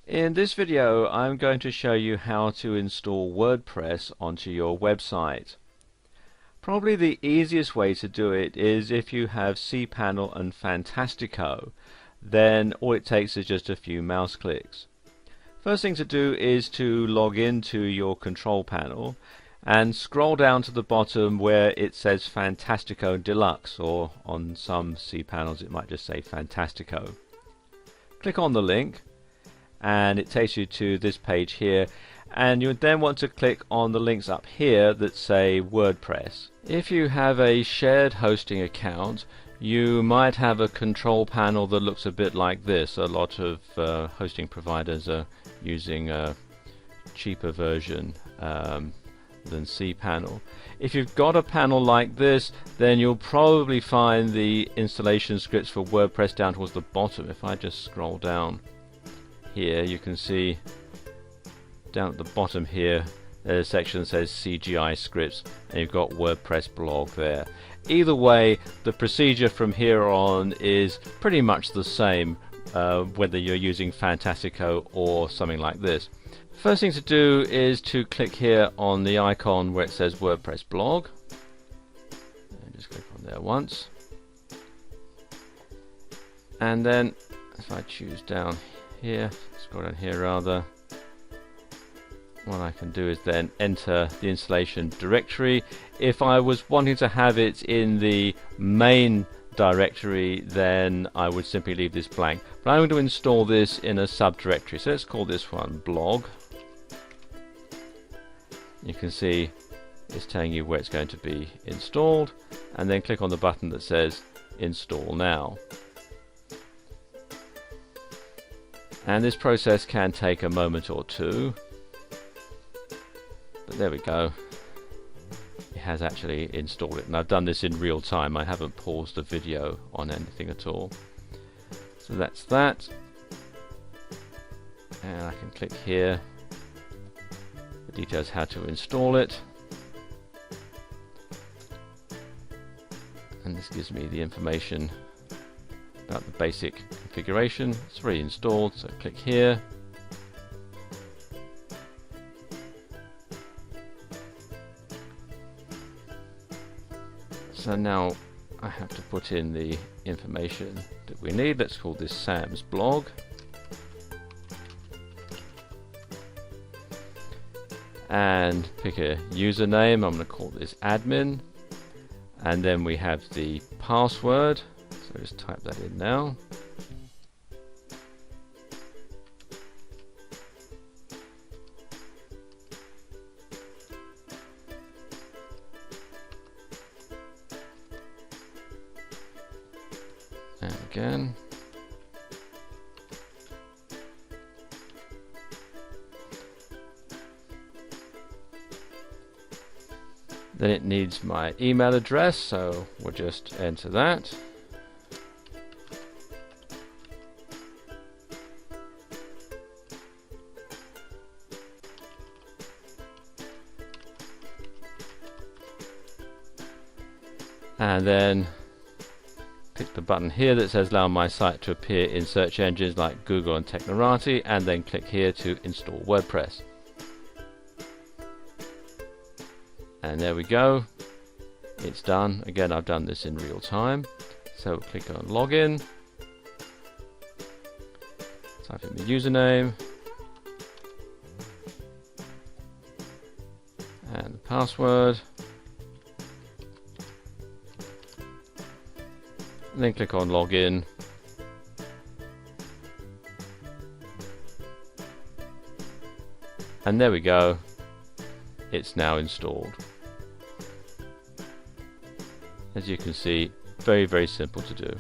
In this video, I'm going to show you how to install WordPress onto your website. Probably the easiest way to do it is if you have cPanel and Fantastico, then all it takes is just a few mouse clicks. First thing to do is to log into your control panel and scroll down to the bottom where it says Fantastico Deluxe, or on some cPanels it might just say Fantastico. Click on the link and it takes you to this page here, and you would then want to click on the links up here that say WordPress. If you have a shared hosting account, you might have a control panel that looks a bit like this. A lot of hosting providers are using a cheaper version than cPanel. If you've got a panel like this, then you'll probably find the installation scripts for WordPress down towards the bottom. If I just scroll down here, you can see down at the bottom here there's a section that says CGI scripts, and you've got WordPress blog there. Either way, the procedure from here on is pretty much the same, whether you're using Fantastico or something like this. First thing to do is to click here on the icon where it says WordPress blog, and just click on there once, and then if I choose down here, scroll down here rather, what I can do is then enter the installation directory. If I was wanting to have it in the main directory, then I would simply leave this blank, but I'm going to install this in a subdirectory, so let's call this one blog. You can see it's telling you where it's going to be installed, and then click on the button that says install now. And this process can take a moment or two, but there we go, it has actually installed it, and I've done this in real time. I haven't paused the video on anything at all. So that's that, and I can click here, the details how to install it, and this gives me the information about the basic configuration. It's already installed, so click here, so now I have to put in the information that we need. Let's call this Sam's blog, and pick a username. I'm going to call this admin, and then we have the password, so just type that in now. And again. Then it needs my email address, so we'll just enter that. And then click the button here that says allow my site to appear in search engines like Google and Technorati, and then click here to install WordPress. And there we go, it's done. Again, I've done this in real time, so click on login, type in the username and the password, and then click on login, and there we go, it's now installed. As you can see, very simple to do.